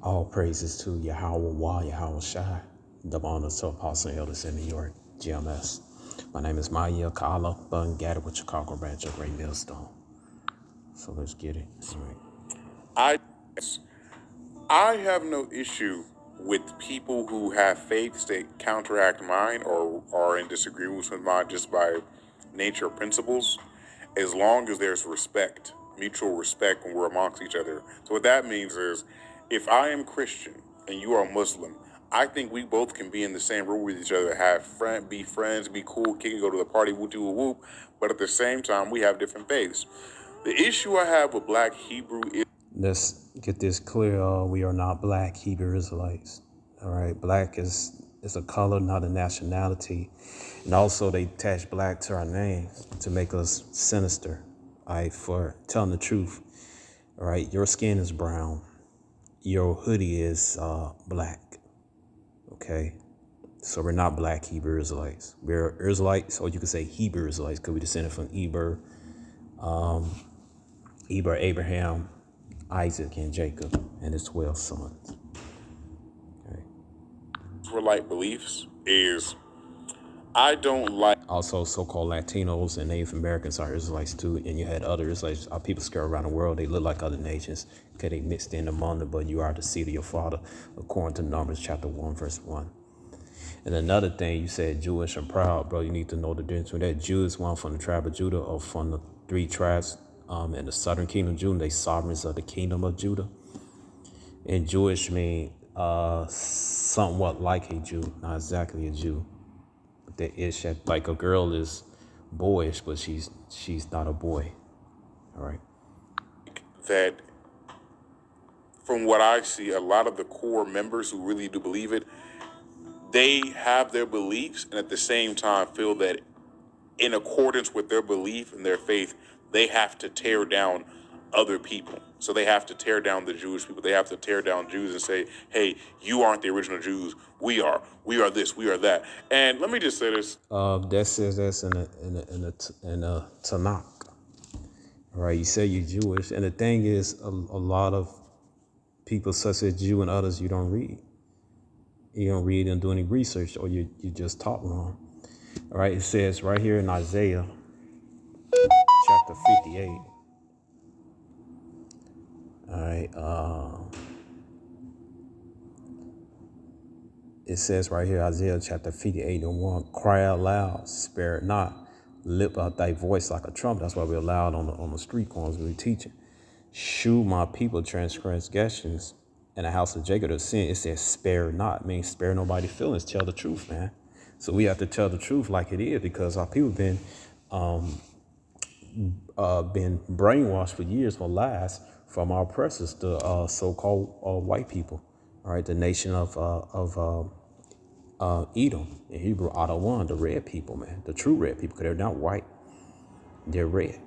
All praises to Yahweh Yahweh Shai, double honors to Apostle and Elders in New York, GMS. My name is Maya Kala Bungatted with Chicago Branch of Great Millstone. So let's get it. Right. I have no issue with people who have faiths that counteract mine or are in disagreement with mine just by nature of principles, as long as there's respect, mutual respect when we're amongst each other. So what that means is, if I am Christian and you are Muslim, I think we both can be in the same room with each other, be friends, be cool, kick it, go to the party, whoop de whoop. But at the same time, we have different faiths. The issue I have with Black Hebrew is, let's get this clear. We are not Black Hebrew Israelites. All right, Black is a color, not a nationality. And also they attach Black to our name to make us sinister. All right, for telling the truth. All right, your skin is brown. Your hoodie is black. Okay, so we're not Black Hebrew Israelites. We're Israelites, or you could say Hebrew Israelites, because we descended from Eber, Abraham, Isaac, and Jacob, and his 12 sons. Okay. Israelite beliefs is, I don't like. Also, so-called Latinos and Native Americans are Israelites too, and you had other Israelites. Our people scattered around the world. They look like other nations because they mixed in among them, but you are the seed of your father, according to Numbers chapter 1, verse 1. And another thing, you said Jewish and proud, bro. You need to know the difference between that. Jew is one from the tribe of Judah, or from the 3 tribes in the southern kingdom of Judah. They sovereigns of the kingdom of Judah. And Jewish mean somewhat like a Jew, not exactly a Jew. But the ish, like a girl is boyish, but she's not a boy. All right. That from what I see, a lot of the core members who really do believe it, they have their beliefs and at the same time feel that in accordance with their belief and their faith, they have to tear down other people. So they have to tear down the Jewish people. They have to tear down Jews and say, hey, you aren't the original Jews. We are this, we are that. And let me just say this. That says that's in a Tanakh. All right, you say you're Jewish. And the thing is, a lot of people such as you and others, you don't read. You don't read and do any research, or you just taught wrong. All right, it says right here in Isaiah chapter 58. All right, it says right here, Isaiah chapter 58 and 1, cry out loud, spare it not, lift out thy voice like a trumpet. That's why we're loud on the street corners when we're teaching. Shew my people transgressions, and the house of Jacob of sin. It says spare not, means spare nobody's feelings. Tell the truth, man. So we have to tell the truth like it is, because our people been brainwashed for years for lies from our oppressors, the so-called white people. All right, the nation of Edom, in Hebrew, Pt.1, the red people, man, the true red people, because they're not white, they're red.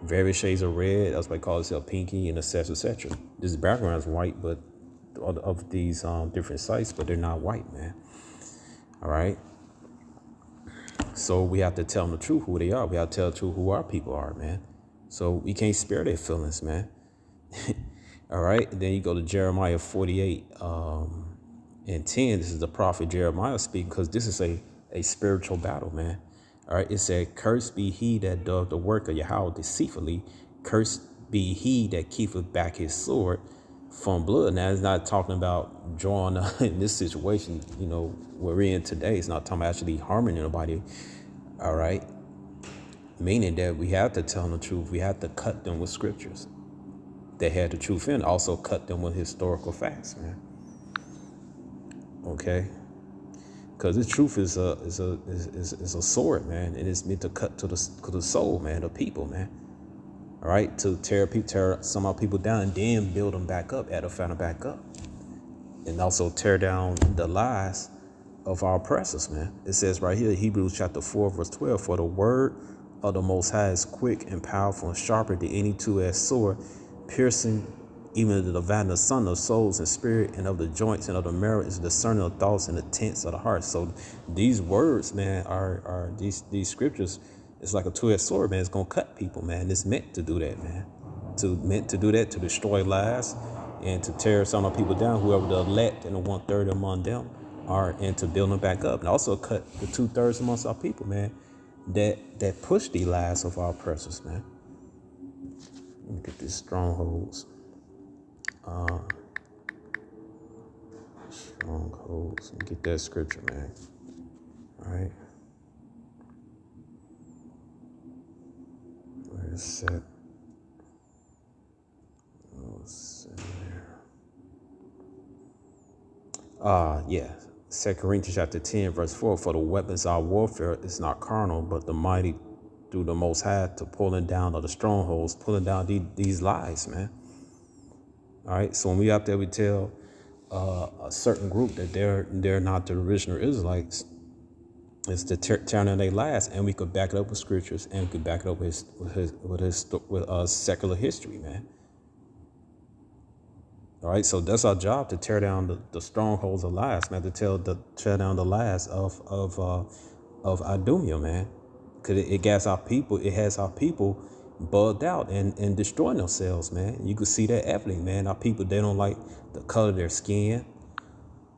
Various shades of red, that's why they call itself pinky and etc. etc. This background is white, but of these different sites, but they're not white, man. All right. So we have to tell them the truth, who they are. We have to tell the truth who our people are, man. So we can't spare their feelings, man. All right. And then you go to Jeremiah 48 and 10. This is the prophet Jeremiah speaking, because this is a spiritual battle, man. All right. It said, cursed be he that doth the work of Yahweh deceitfully. Cursed be he that keepeth back his sword from blood. Now, it's not talking about drawing in this situation, you know, we're in today. It's not talking about actually harming anybody. All right. Meaning that we have to tell them the truth. We have to cut them with scriptures that had the truth in. Also cut them with historical facts, man. Okay. Because the truth is a sword, man, and it's meant to cut to the soul, man, the people, man. All right, to tear some of our people down and then build them back up, edify them back up, and also tear down the lies of our oppressors, man. It says right here, Hebrews chapter 4, verse 12, for the word of the Most High is quick and powerful and sharper than any two-edged sword, piercing even the dividing asunder of souls and spirit, and of the joints and of the marrow, is discerning of thoughts and intents of the heart. So these words, man, are these scriptures. It's like a two-edged sword, man. It's gonna cut people, man. It's meant to do that, man. Meant to do that, to destroy lies, and to tear some of the people down, whoever the elect and the 1/3 among them are, and to build them back up, and also cut the 2/3 amongst our people, man, that push the lies of our oppressors, man. Look at these strongholds. Strongholds. Get that scripture, man. All right. Where is it? Oh, it's in there. Yeah. 2 Corinthians chapter 10, verse 4. For the weapons of our warfare is not carnal, but the mighty through the Most High to pulling down of the strongholds, pulling down these lies, man. All right. So when we out there, we tell a certain group that they're not the original Israelites. It's to tear down their lies, and we could back it up with scriptures, and we could back it up with secular history, man. All right, so that's our job, to tear down the strongholds of lies, man. To tear down the lies of Idumea, man, because it has our people. It has our people bugged out and destroying themselves, man. You can see that evidently, man. Our people, they don't like the color of their skin.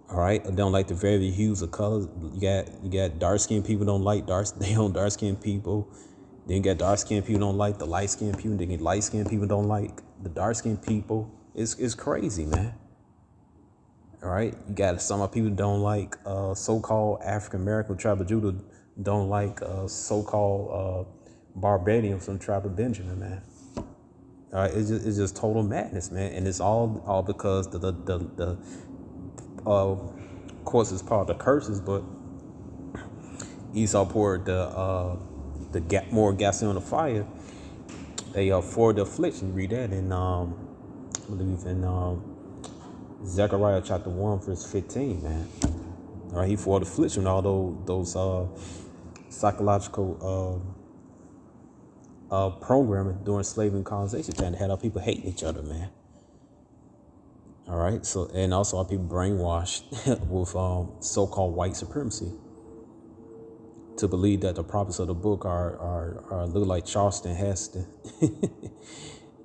All right, they don't like the very hues of colors. You got dark skinned people don't like they don't dark skinned people. Then you got dark skinned people don't like the light skinned people. Then you get light skinned people don't like the dark skinned people. It's crazy, man. All right, you got some of people don't like so-called African American tribe of Judah, don't like so-called Barbadians from the tribe of Benjamin, man. All right, it's just total madness, man, and it's all because the of course it's part of the curses, but Esau poured more gasoline on the fire. They for the affliction. Read that in I believe in Zechariah chapter 1 verse 15, man. All right, he for the affliction, all those psychological programming during slavery and colonization time, had our people hating each other, man. All right, so, and also our people brainwashed with so-called white supremacy to believe that the prophets of the book are look like Charleston Heston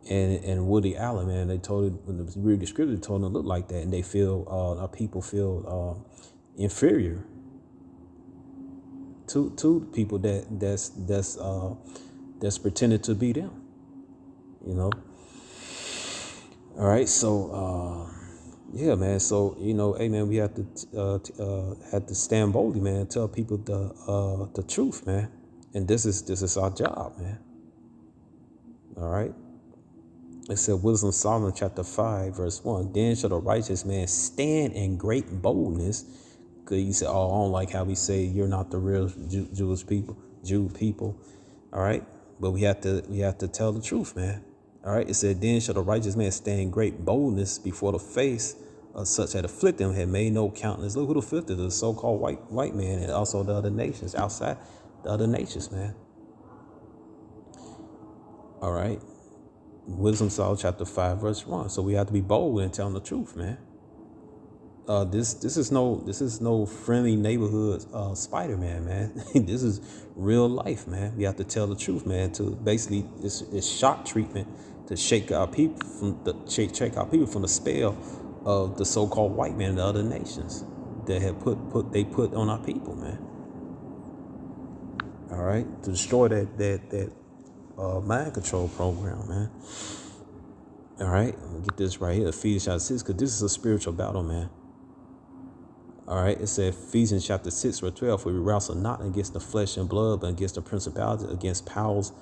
and Woody Allen, man. They told it, when the read the scripture, they told them to look like that, and they feel our people feel inferior to people that's pretending to be them, you know. All right, so yeah, man. So hey, man, we have to stand boldly, man. Tell people the truth, man. And this is our job, man. All right. It said, Wisdom of Solomon chapter 5 verse 1. Then shall the righteous man stand in great boldness. Cause you say, oh, I don't like how we say you're not the real Jewish people, Jew people. All right, but we have to tell the truth, man. All right, it said, then shall the righteous man stand in great boldness before the face of such that afflict them, had made no countenance. Look who afflicted the so-called white man, and also the other nations outside the other nations, man. All right, Wisdom Solomon chapter 5 verse 1. So we have to be bold and tell them the truth, man. This is no friendly neighborhood Spider-Man, man. This is real life, man. We have to tell the truth, man. To basically, it's shock treatment to shake our people from the spell of the so-called white man and the other nations that have put on our people, man. All right, to destroy that mind control program, man. All right, I'm gonna get this right here, Ephesians chapter 6, because this is a spiritual battle, man. All right, it said Ephesians chapter 6 verse 12, for we wrestle not against the flesh and blood, but against the principalities, against powers,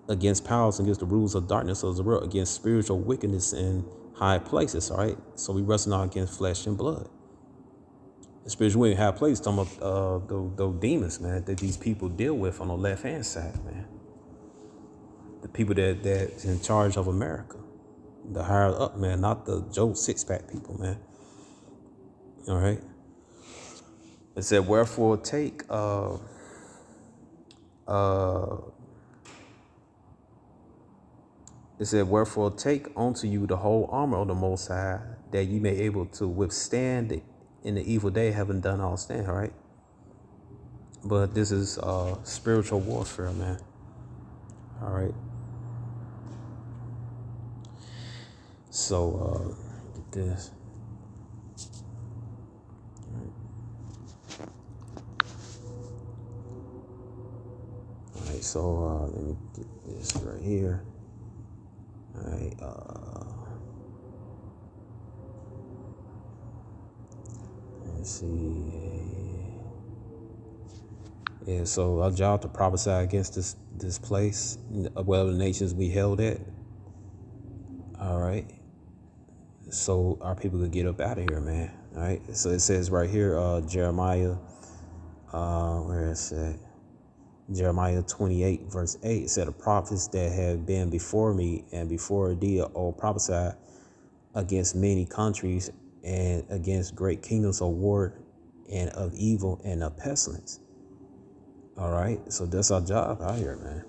against the rules of darkness of the world, against spiritual wickedness in high places. All right, so we wrestle not against flesh and blood. The spiritual wickedness in high places, talking about those demons, man, that these people deal with on the left hand side, man. The people that's in charge of America, the higher up, man, not the Joe Six-Pack people, man. All right. It said, wherefore take unto you the whole armor of the Most High, that ye may able to withstand in the evil day, having done all stand. All right. But this is spiritual warfare, man. All right. So get this. All right, so let me get this right here. All right, let's see. Yeah, so our job to prophesy against this place, whatever nations we held at. All right, so our people could get up out of here, man. All right, so it says right here, Jeremiah, where is it? Jeremiah 28, verse 8 said, the prophets that have been before me and before thee, all prophesy against many countries and against great kingdoms of war and of evil and of pestilence. All right, so that's our job out here, man.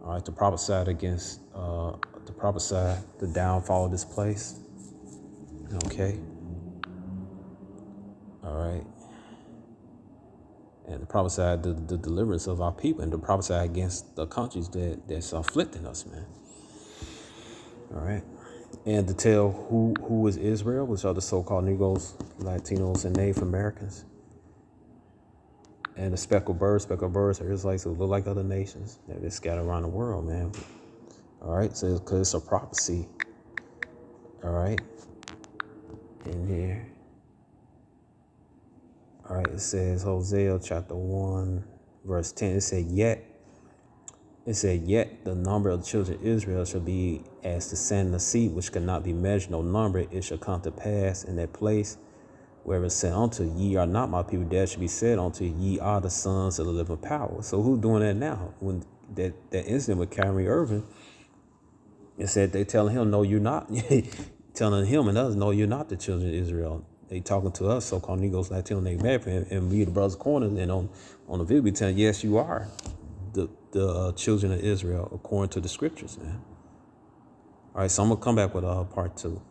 All right, to prophesy against, to prophesy the downfall of this place. Okay. All right. And to prophesy the deliverance of our people, and to prophesy against the countries that's afflicting us, man. All right. And to tell who is Israel, which are the so-called Negroes, Latinos, and Native Americans. And the speckled birds are Israelites who look like other nations that are scattered around the world, man. All right, so because it's a prophecy. All right, in here. All right, it says Hosea chapter 1, verse 10. It said, yet the number of the children of Israel shall be as the sand of the sea, which cannot be measured, no number. It shall come to pass in that place where it said unto ye are not my people, there should be said unto ye are the sons of the living power. So who's doing that now? When that incident with Kyrie Irving, it said they telling him, no, you're not. Telling him and others, no, you're not the children of Israel. They talking to us, so-called Negroes, Latino, Native American, and we the brothers corners, and on the video, we telling, yes, you are the children of Israel according to the scriptures, man. All right, so I'm gonna come back with part 2.